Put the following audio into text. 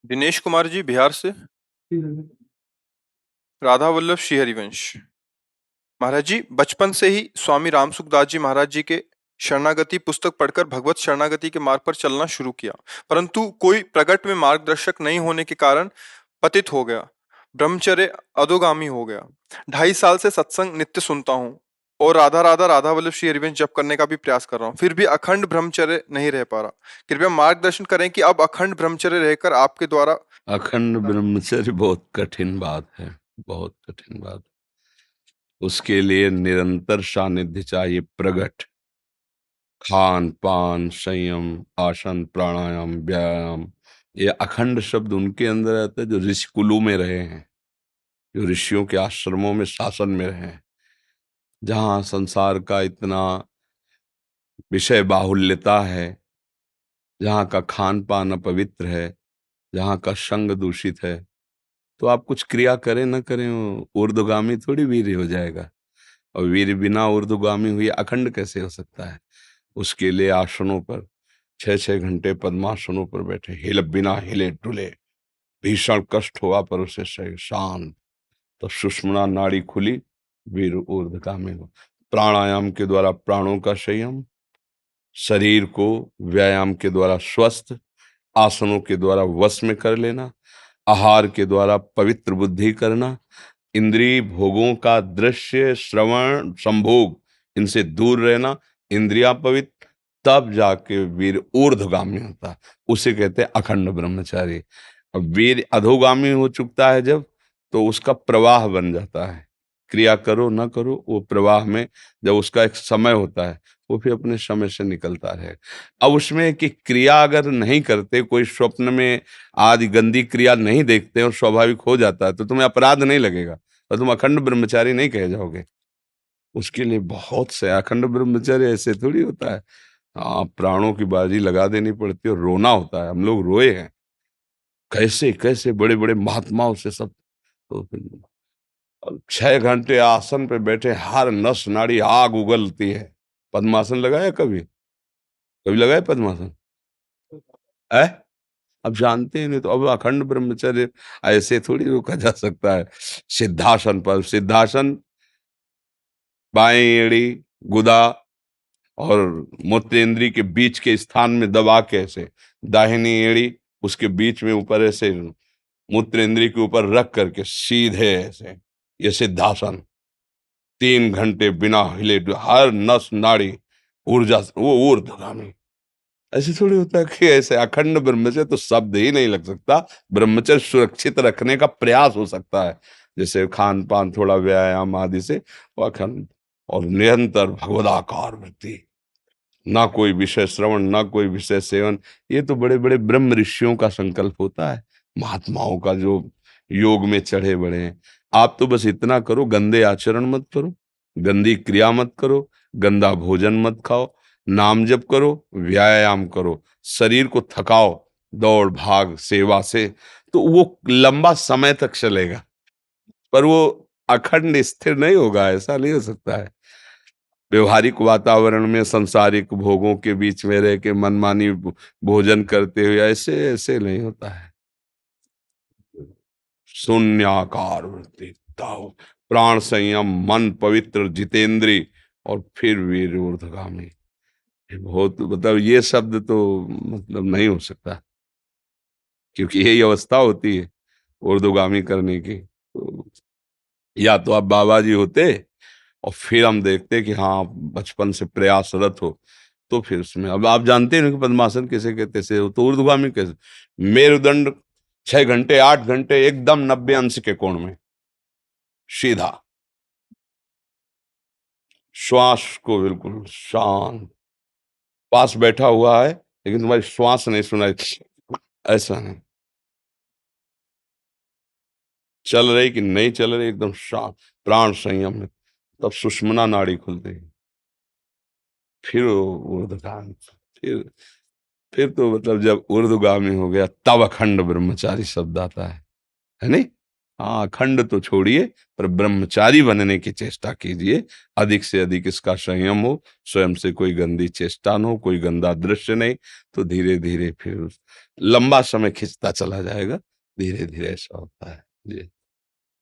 दिनेश कुमार जी बिहार से। राधा वल्लभ श्री हरिवंश। महाराज जी, बचपन से ही स्वामी रामसुखदास जी महाराज जी के शरणागति पुस्तक पढ़कर भगवत शरणागति के मार्ग पर चलना शुरू किया, परंतु कोई प्रगट में मार्गदर्शक नहीं होने के कारण पतित हो गया। ब्रह्मचर्य अधोगामी हो गया। 2.5 साल से सत्संग नित्य सुनता हूँ और राधा राधा राधा वल्लभ श्री हरिवंश जप करने का भी प्रयास कर रहा हूँ, फिर भी अखंड ब्रह्मचर्य नहीं रह पा रहा। कृपया मार्गदर्शन करें कि अब अखंड ब्रह्मचर्य रहकर आपके द्वारा। अखंड ब्रह्मचर्य बहुत कठिन बात है, बहुत कठिन बात। उसके लिए निरंतर सानिध्य चाहिए, प्रगट खान पान संयम आसन प्राणायाम व्यायाम। ये अखंड शब्द उनके अंदर आता है जो ऋषि कुलों में रहे हैं, जो ऋषियों के आश्रमों में शासन में रहे हैं, जहाँ संसार का इतना विषय बाहुल्यता है, जहाँ का खान पान अपवित्र है, जहाँ का संग दूषित है। तो आप कुछ क्रिया करें न करें, वो ऊर्ध्वगामी थोड़ी वीर हो जाएगा। और वीर बिना ऊर्ध्वगामी हुए अखंड कैसे हो सकता है? उसके लिए आसनों पर 6-6 घंटे पद्मासनों पर बैठे, हिल बिना हिले डुले, भीषण कष्ट हुआ पर उसे सही शांत, तो सुषुम्ना नाड़ी खुली, वीर ऊर्ध्वगामी हो। प्राणायाम के द्वारा प्राणों का संयम, शरीर को व्यायाम के द्वारा स्वस्थ, आसनों के द्वारा वश में कर लेना, आहार के द्वारा पवित्र बुद्धि करना, इंद्रिय भोगों का दृश्य श्रवण संभोग इनसे दूर रहना, इंद्रिया पवित्र, तब जाके वीर ऊर्ध्वगामी होता है। उसे कहते हैं अखंड ब्रह्मचारी। अब वीर अधोगामी हो चुकता है जब, तो उसका प्रवाह बन जाता है। क्रिया करो ना करो, वो प्रवाह में जब उसका एक समय होता है, वो फिर अपने समय से निकलता रहे। अब उसमें कि क्रिया अगर नहीं करते, कोई स्वप्न में आदि गंदी क्रिया नहीं देखते और स्वाभाविक हो जाता है, तो तुम्हें अपराध नहीं लगेगा और तुम अखंड ब्रह्मचारी नहीं कहे जाओगे। उसके लिए बहुत से अखंड ब्रह्मचर्य ऐसे थोड़ी होता है। हाँ, प्राणों की बाजी लगा देनी पड़ती है और रोना होता है। हम लोग रोए हैं, कैसे कैसे बड़े बड़े महात्माओं से सब। तो 6 घंटे आसन पे बैठे, हर नस नाड़ी आग उगलती है। पद्मासन लगाया कभी? कभी लगाया पद्मासन? है? अब जानते ही नहीं, तो अब अखंड ब्रह्मचर्य ऐसे थोड़ी रोका जा सकता है। सिद्धासन पर, सिद्धासन बाएं एड़ी, गुदा और मूत्रेंद्री के बीच के स्थान में दबा के ऐसे, दाहिनी एड़ी उसके बीच में ऊपर ऐसे मूत्रेंद्री के ऊपर रख करके सीधे ऐसे, ये सिद्धासन। 3 घंटे बिना हिले, हर नस नाड़ी ऊर्जा, वो ऊर्ध्वगामी। ऐसे थोड़ी होता है कि ऐसे अखंड ब्रह्मचर्य तो शब्द ही नहीं लग सकता। ब्रह्मचर्य सुरक्षित रखने का प्रयास हो सकता है, जैसे खान पान, थोड़ा व्यायाम आदि से, वो अखंड और निरंतर भगवदाकार वृत्ति, ना कोई विषय श्रवण, ना कोई विषय सेवन। ये तो बड़े बड़े ब्रह्म ऋषियों का संकल्प होता है, महात्माओं का जो योग में चढ़े बड़े हैं। आप तो बस इतना करो, गंदे आचरण मत करो, गंदी क्रिया मत करो, गंदा भोजन मत खाओ, नाम जप करो, व्यायाम करो, शरीर को थकाओ दौड़ भाग सेवा से, तो वो लंबा समय तक चलेगा। पर वो अखंड स्थिर नहीं होगा, ऐसा नहीं हो सकता है। व्यवहारिक वातावरण में सांसारिक भोगों के बीच में रह के मनमानी भोजन करते हुए ऐसे ऐसे नहीं होता है। शून्याकार वृत्ति, ताओ, प्राण संयम, मन पवित्र, जितेंद्रिय और फिर वीर ऊर्ध्वगामी। ये बहुत, मतलब ये शब्द तो मतलब नहीं हो सकता, क्योंकि यही अवस्था होती है ऊर्ध्वगामी करने की। तो या तो आप बाबा जी होते और फिर हम देखते कि हाँ बचपन से प्रयासरत हो, तो फिर उसमें, अब आप जानते हैं कि पद्मासन किसे कहते से हो, तो ऊर्ध्वगामी कैसे? मेरुदंड 6 घंटे 8 घंटे एकदम 90 अंश के कोण में सीधा, श्वास को बिल्कुल शांत, पास बैठा हुआ है लेकिन तुम्हारी श्वास नहीं सुनाई, ऐसा नहीं, चल रही कि नहीं चल रही, एकदम शांत, प्राण संयम में, तब सुषुम्ना नाड़ी खुलती है। फिर ऊर्ध्वगामी, फिर तो मतलब जब ऊर्ध्वगामी हो गया, तब अखंड ब्रह्मचारी शब्द आता है नहीं? हाँ, अखंड तो छोड़िए, पर ब्रह्मचारी बनने की चेष्टा कीजिए। अधिक से अधिक इसका संयम हो, स्वयं से कोई गंदी चेष्टा न हो, कोई गंदा दृश्य नहीं, तो धीरे धीरे फिर लंबा समय खिंचता चला जाएगा। धीरे धीरे ऐसा होता है जी।